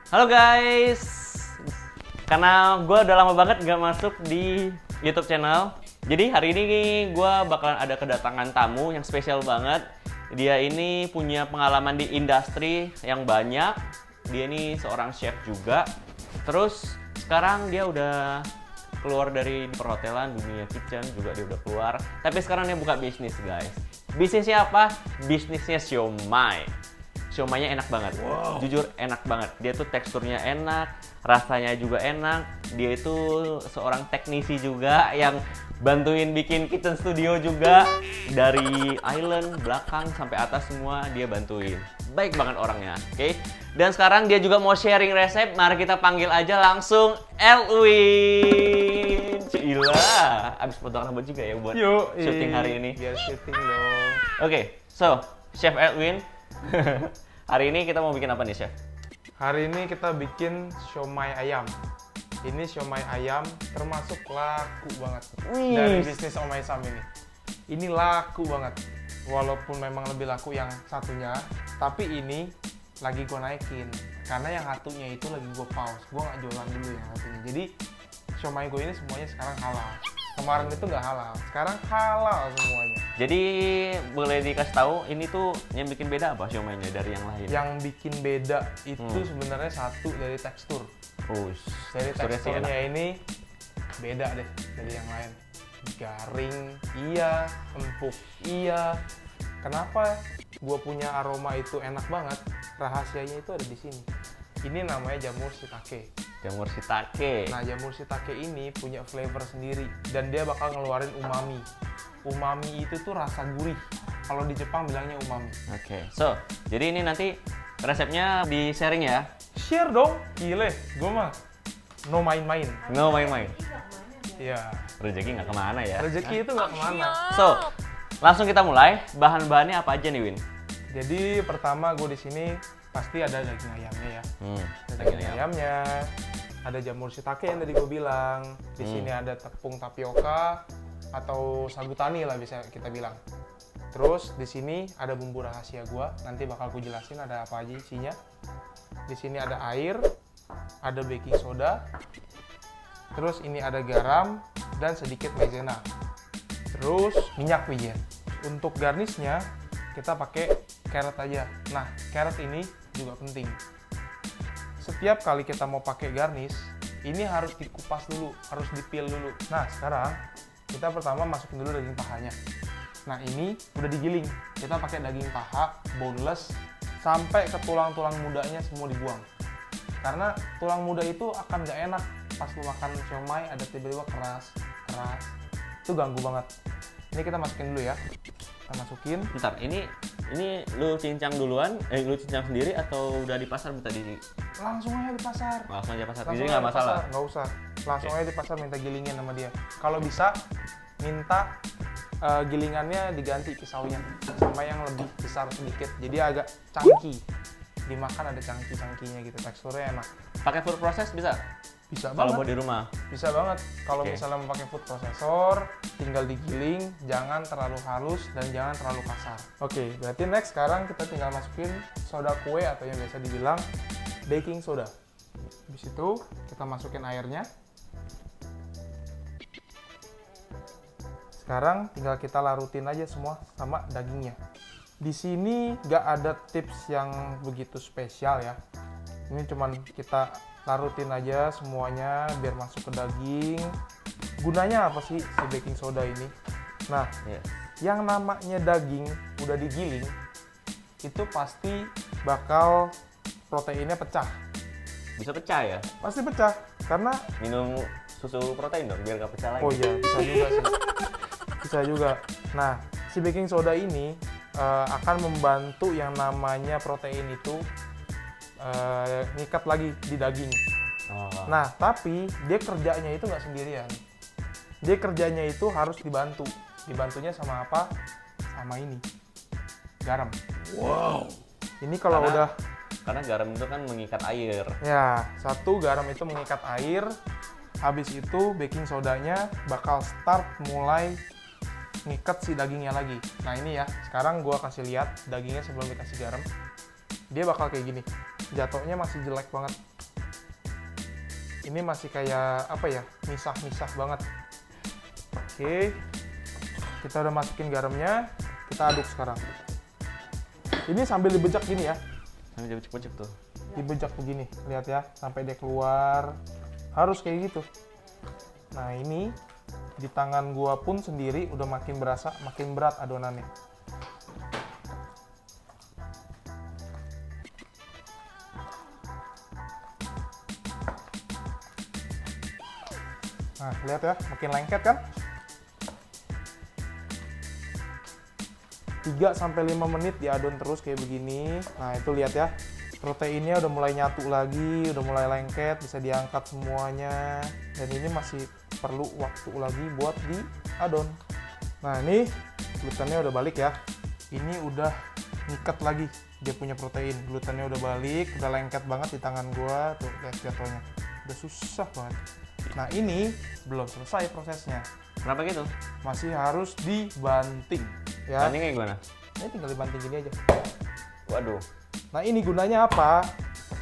Halo guys, karena gue udah lama banget gak masuk di YouTube channel, jadi hari ini gue bakalan ada kedatangan tamu yang spesial banget. Dia ini punya pengalaman di industri yang banyak. Dia ini seorang chef juga. Terus sekarang dia udah keluar dari perhotelan, dunia kitchen juga dia udah keluar. Tapi sekarang dia buka bisnis guys. Bisnisnya apa? Bisnisnya siomay. Siomaynya enak banget, jujur enak banget. Dia tuh teksturnya enak, rasanya juga enak. Dia itu seorang teknisi juga yang bantuin bikin kitchen studio juga. Dari island, belakang sampai atas semua dia bantuin. Baik banget orangnya, oke? Dan sekarang dia juga mau sharing resep. Mari kita panggil aja langsung Elwin. Cila, abis potong rambut juga ya buat syuting hari ini. Biar syuting dong. Oke, so Chef Elwin. Hari ini kita mau bikin apa nih, Chef? Hari ini kita bikin siomay ayam. Ini siomay ayam termasuk laku banget dari bisnis Omay Sam ini. Ini laku banget. Walaupun memang lebih laku yang satunya, tapi ini lagi gue naikin. Karena yang satunya itu lagi gue pause. Gue nggak jualan dulu yang satunya. Jadi siomay gue ini semuanya sekarang halal. Kemarin itu nggak halal, sekarang halal semuanya. Jadi boleh dikasih tahu ini tuh yang bikin beda apa siomaynya dari yang lain? Yang bikin beda itu sebenarnya satu dari tekstur. Dari teksturnya ini beda deh dari yang lain. Garing, iya. Empuk, iya. Kenapa gue punya aroma itu enak banget? Rahasianya itu ada di sini. Ini namanya jamur shiitake. Jamur shiitake. Nah, jamur shiitake ini punya flavor sendiri dan dia bakal ngeluarin umami. Umami itu tuh rasa gurih. Kalau di Jepang bilangnya umami. Oke, so jadi ini nanti resepnya di sharing ya? Share dong, gile. Gue mah no main-main. No main-main. Iya. Rezeki nggak kemana ya? Rezeki itu nggak kemana. So, langsung kita mulai. Bahan-bahannya apa aja nih, Win? Jadi pertama gue di sini pasti ada daging ayamnya ya. Ada daging ayamnya. Ada jamur shiitake yang tadi gue bilang. Di sini ada tepung tapioka atau sagu tani lah bisa kita bilang. Terus di sini ada bumbu rahasia gue. Nanti bakal gue jelasin ada apa aja isinya. Di sini ada air, ada baking soda. Terus ini ada garam dan sedikit maizena. Terus minyak wijen. Untuk garnisnya kita pakai carrot aja. Nah, carrot ini juga penting. Setiap kali kita mau pakai garnish, ini harus dikupas dulu, harus dipil dulu. Nah, sekarang kita pertama masukin dulu daging pahanya. Nah, ini udah digiling. Kita pakai daging paha, boneless, sampai ke tulang-tulang mudanya semua dibuang. Karena tulang muda itu akan nggak enak pas lu makan siomay, ada tiba-tiba keras. Itu ganggu banget. Ini kita masukin dulu ya. Kita masukin. Bentar, ini lu cincang duluan, lu cincang sendiri atau udah di pasar minta di? Langsung aja di pasar. Langsung aja pasar, Langsung jadi aja nggak di masalah? pasar, nggak usah. Langsung aja di pasar minta gilingin sama dia. Kalau bisa, minta gilingannya diganti pisaunya sama yang lebih besar sedikit. Jadi agak cangki. Dimakan ada cangki-cangkinya gitu, teksturnya enak. Pakai food process bisa? Bisa Kalau banget. buat di rumah? Bisa banget. Kalau misalnya mau pakai food processor, tinggal digiling, jangan terlalu halus dan jangan terlalu kasar. Oke, berarti next sekarang kita tinggal masukin soda kue atau yang biasa dibilang baking soda. Habis itu kita masukin airnya. Sekarang tinggal kita larutin aja semua sama dagingnya. Di sini nggak ada tips yang begitu spesial ya. Ini cuman kita larutin aja semuanya biar masuk ke daging. Gunanya apa sih si baking soda ini? Nah, yang namanya daging udah digiling, itu pasti bakal proteinnya pecah. Bisa pecah ya? Pasti pecah, karena Minum susu protein dong, biar nggak pecah lagi. oh iya, bisa juga sih. Bisa juga. Nah, si baking soda ini akan membantu yang namanya protein itu ngikat lagi di daging. Nah, tapi dia kerjanya itu nggak sendirian. Dia kerjanya itu harus dibantu. Dibantunya sama apa? Sama ini. Garam. Wow. Ini kalau udah... Karena garam itu kan mengikat air. Ya, satu garam itu mengikat air. Habis itu baking sodanya bakal start mulai ngikat si dagingnya lagi. Nah ini ya, sekarang gua kasih lihat dagingnya sebelum dikasih garam. Dia bakal kayak gini. Jatuhnya masih jelek banget. Ini masih kayak apa ya, misah-misah banget. Oke, kita udah masukin garamnya, kita aduk sekarang. Ini sambil dibejak gini ya. Sambil dibejak-bejak tuh. Dibejak begini, lihat ya, sampai dia keluar. Harus kayak gitu. Nah ini di tangan gua pun sendiri udah makin berasa, makin berat adonannya. Nah, lihat ya, makin lengket kan? 3-5 menit diadon terus kayak begini. Nah, itu lihat ya. Proteinnya udah mulai nyatu lagi, udah mulai lengket, bisa diangkat semuanya. Dan ini masih perlu waktu lagi buat diadon. Nah, ini glutennya udah balik ya. Ini udah ngikat lagi dia punya protein. Glutennya udah balik, udah lengket banget di tangan gua. Tuh, lihat jatuhnya. Udah susah banget. Nah ini belum selesai prosesnya. Kenapa gitu? Masih harus dibanting. Ya. Bantingnya gimana? Ini tinggal dibanting gini aja. Waduh. Nah ini gunanya apa?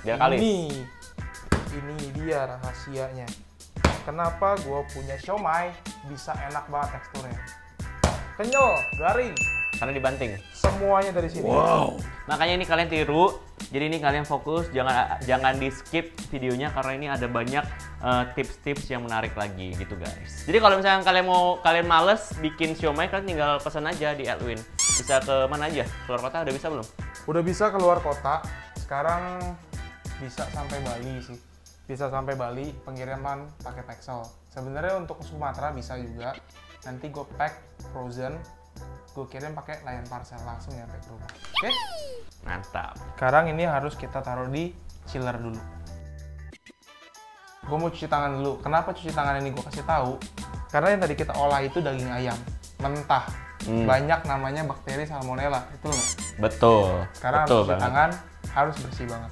Biar kalis. Ini dia rahasianya. Kenapa gue punya siomay bisa enak banget teksturnya. Kenyal, garing. Karena dibanting. Semuanya dari sini. Wow. Makanya ini kalian tiru. Jadi ini kalian fokus, jangan di skip videonya karena ini ada banyak tips-tips yang menarik lagi gitu guys. Jadi kalau misalnya kalian males bikin siomay, kalian tinggal pesan aja di Elwin. Bisa ke mana aja? Keluar kota udah bisa belum? Udah bisa keluar kota. Sekarang bisa sampai Bali sih. Bisa sampai Bali, pengiriman pakai Paxel. Sebenarnya untuk ke Sumatera bisa juga. Nanti gue pack frozen, gue kirim pakai layan parcel langsung nyampe ke rumah. Oke? Mantap. Sekarang ini harus kita taruh di chiller dulu. Gue mau cuci tangan dulu. Kenapa cuci tangan ini gue kasih tahu? Karena yang tadi kita olah itu daging ayam mentah. Banyak namanya bakteri salmonella. Itu loh. Betul. Sekarang betul harus cuci tangan harus bersih banget.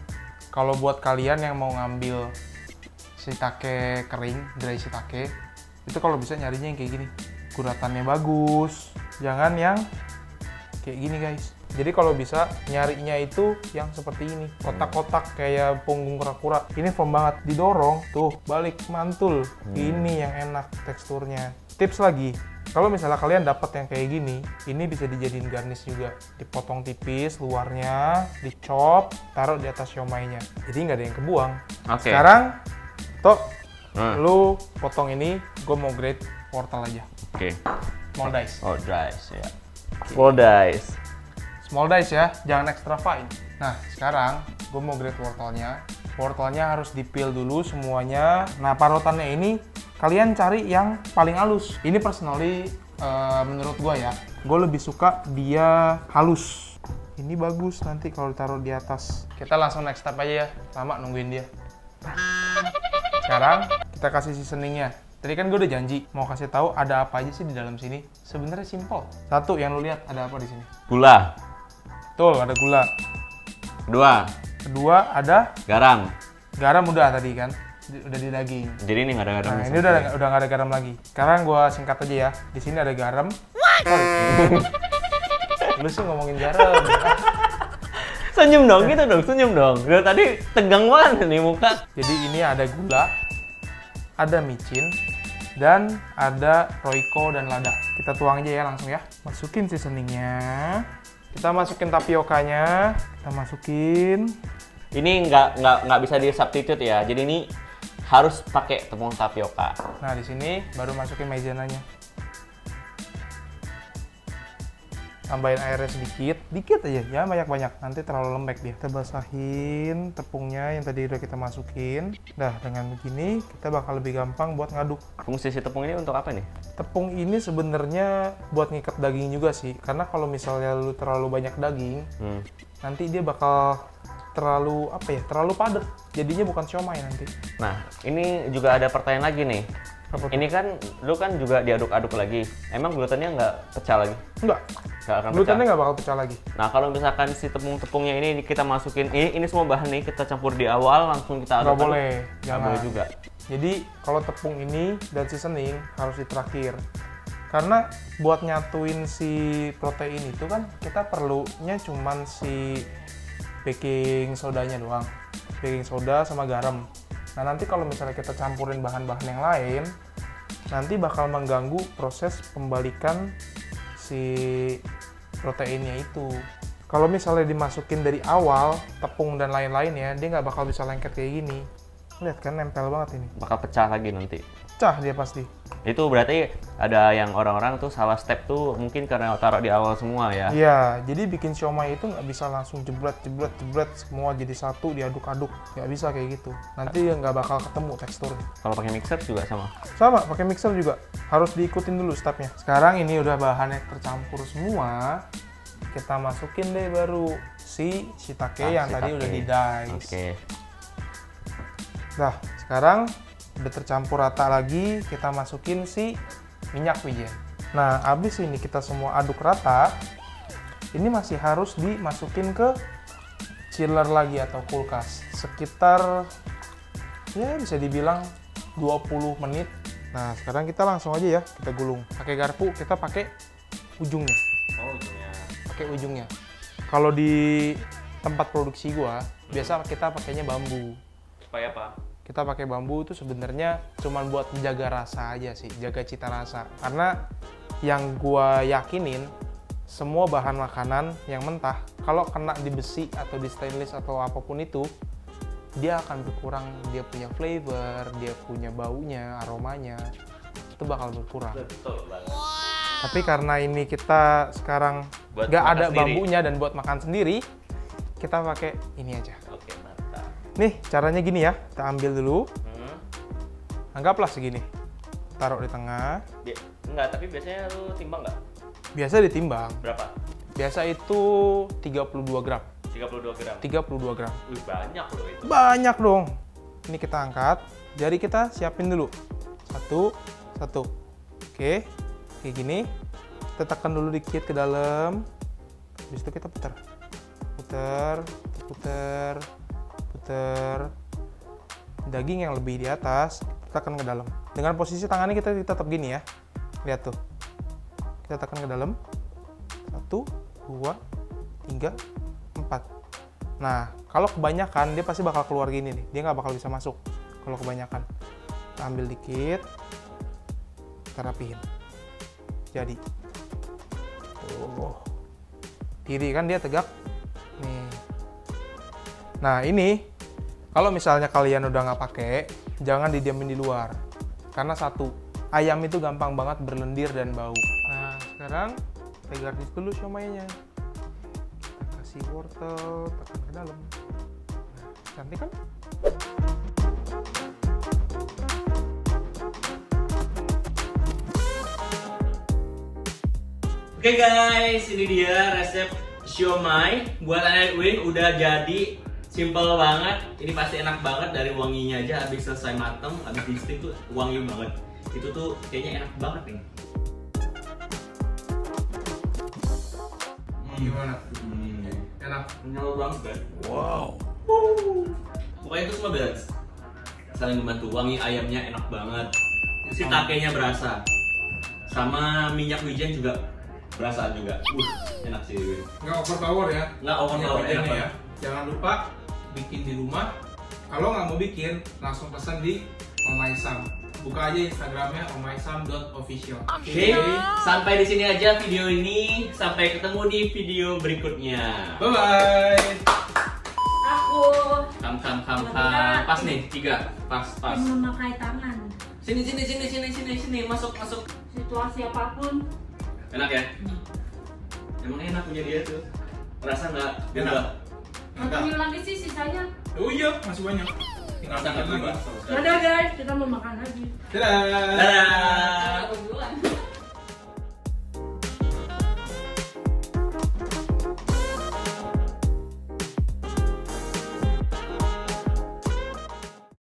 Kalau buat kalian yang mau ngambil shiitake kering, dry shiitake, itu kalau bisa nyarinya yang kayak gini. Guratannya bagus. Jangan yang kayak gini guys. Jadi kalau bisa nyarinya itu yang seperti ini, kotak-kotak kayak punggung kura-kura. Ini firm banget, didorong, tuh balik mantul. Ini yang enak teksturnya. Tips lagi, kalau misalnya kalian dapat yang kayak gini, ini bisa dijadiin garnish juga. Dipotong tipis luarnya, dicop, taruh di atas siomaynya. Jadi nggak ada yang kebuang. Oke. Sekarang, lu potong ini, gue mau grate wortel aja. Oke. Small dice. Oh, dice ya. Small dice. Small dice ya, jangan extra fine. Nah, sekarang gue mau grate wortelnya. Wortelnya harus dipil dulu semuanya. Nah, parutannya ini kalian cari yang paling halus. Ini personally menurut gue ya, gue lebih suka dia halus. Ini bagus nanti kalau ditaruh di atas. Kita langsung next step aja ya, lama nungguin dia. Sekarang kita kasih seasoningnya. Tadi kan gue udah janji mau kasih tahu ada apa aja sih di dalam sini. Sebenarnya simple. Satu yang lu lihat ada apa di sini? Gula. Betul, ada gula. Kedua ada Garam. garam udah tadi kan, udah di daging. Jadi ini nggak ada garam. Nah ini udah nggak ada garam lagi. Sekarang gue singkat aja ya. Di sini ada garam. Lu sih ngomongin garam. Senyum dong, gitu dong, senyum dong. Dari tadi tegang banget nih muka. Jadi ini ada gula, ada micin, dan ada roiko dan lada. Kita tuang aja ya langsung ya. Masukin seasoningnya. Kita masukin tapiokanya. Kita masukin. Ini nggak bisa di substitute ya. Jadi ini harus pakai tepung tapioka. Nah di sini baru masukin maizenanya. Tambahin airnya dikit aja, ya banyak-banyak. Nanti terlalu lembek dia. Kita basahin tepungnya yang tadi udah kita masukin. Nah dengan begini kita bakal lebih gampang buat ngaduk. Fungsi si tepung ini untuk apa nih? Tepung ini sebenarnya buat ngikat daging juga sih. Karena kalau misalnya lu terlalu banyak daging, nanti dia bakal terlalu terlalu padat. Jadinya bukan siomay nanti. Nah ini juga ada pertanyaan lagi nih. Ini kan, lu kan juga diaduk-aduk lagi. Emang glutennya nggak pecah lagi? Nggak akan glutennya nggak bakal pecah lagi. Nah, kalau misalkan si tepung-tepungnya ini kita masukin, ini semua bahan nih kita campur di awal, langsung kita aduk. Nggak boleh, nggak boleh juga. Jadi, kalau tepung ini dan seasoning harus di terakhir. Karena buat nyatuin si protein itu kan, kita perlunya cuman si baking sodanya doang. Baking soda sama garam. Nah nanti kalau misalnya kita campurin bahan-bahan yang lain, nanti bakal mengganggu proses pembalikan si proteinnya itu. Kalau misalnya dimasukin dari awal, tepung dan lain-lain ya, dia nggak bakal bisa lengket kayak gini. Lihat kan, nempel banget ini. Bakal pecah lagi nanti. Pecah dia pasti. Itu berarti ada yang orang-orang tuh salah step tuh mungkin karena taruh di awal semua ya? Iya, jadi bikin siomay itu nggak bisa langsung jebret semua jadi satu diaduk-aduk, nggak bisa kayak gitu. Nanti nggak bakal ketemu teksturnya. Kalau pakai mixer juga sama? Sama, pakai mixer juga harus diikutin dulu stepnya. Sekarang ini udah bahannya tercampur semua, kita masukin deh baru si shiitake yang tadi udah di dice. Oke. Nah, sekarang udah tercampur rata lagi, kita masukin si minyak wijen. Nah, abis ini kita semua aduk rata, ini masih harus dimasukin ke chiller lagi atau kulkas. Sekitar, ya bisa dibilang 20 menit. Nah, sekarang kita langsung aja ya, kita gulung. Pakai garpu, kita pakai ujungnya. Oh, ujungnya. Pakai ujungnya. Kalau di tempat produksi gua, biasa kita pakainya bambu. Supaya apa? Kita pakai bambu itu sebenarnya cuma buat menjaga rasa aja sih, jaga cita rasa. Karena yang gua yakinin, semua bahan makanan yang mentah, kalau kena di besi atau di stainless atau apapun itu, dia akan berkurang, dia punya flavor, dia punya baunya, aromanya, itu bakal berkurang. Betul banget. Tapi karena ini kita sekarang Buat nggak makan ada sendiri. bambunya dan buat makan sendiri, kita pakai ini aja. Oke, mantap. Nih, caranya gini ya, kita ambil dulu, anggaplah segini, taruh di tengah. Enggak, tapi biasanya lu timbang nggak? Biasa ditimbang, Berapa? biasa itu 32 gram. 32 gram. 32 gram. Wih, banyak loh itu. Banyak dong. Ini kita angkat, jari kita siapin dulu. Satu. Oke, kayak gini. Kita tekan dulu dikit ke dalam. Habis itu kita putar. Putar. Daging yang lebih di atas, kita tekan ke dalam. Dengan posisi tangannya kita tetap gini ya. Lihat tuh. Kita tekan ke dalam. 1, 2, 3, 4. Nah, kalau kebanyakan dia pasti bakal keluar gini nih. Dia nggak bakal bisa masuk kalau kebanyakan. Kita ambil dikit, kita rapihin. Jadi, tuh. Diri kan dia tegak. Nih. Nah, ini kalau misalnya kalian udah nggak pakai, jangan didiamin di luar. Karena satu, ayam itu gampang banget berlendir dan bau. Nah, sekarang kita garnish dulu siomaynya. Kita kasih wortel, tekan ke dalam. Nah, cantik kan? Oke guys, ini dia resep siomay buatan Edwin. Udah jadi, simple banget. Ini pasti enak banget, dari wanginya aja habis selesai mateng, habis di steam tuh wangi banget. Itu tuh kayaknya enak banget nih. Gimana? Enak? Kenyal banget kan? Wow. Pokoknya itu semua balance, saling membantu. Wangi ayamnya enak banget, shiitakenya berasa, sama minyak wijen juga berasa juga. Enak sih. Nggak overpower ya? Nggak overpower, enak banget. Jangan lupa bikin di rumah. Kalau nggak mau bikin, langsung pesan di Omaisam. Buka aja Instagramnya omaisam.official. Oke, sampai di sini aja video ini. Sampai ketemu di video berikutnya. Bye bye. Aku Kam. Pas nih, 3. Pas. memakai tangan. Sini, masuk. Situasi apapun. Enak ya? Emang enak punya dia tuh. Rasa nggak? Enak. Makan lagi sih sisanya. Oh iya, masih banyak. Tinggal Rasa nggak makan berubah lagi. sama sekali. Dadah guys, kita mau makan lagi. Dadah. Dadah. Kita duluan.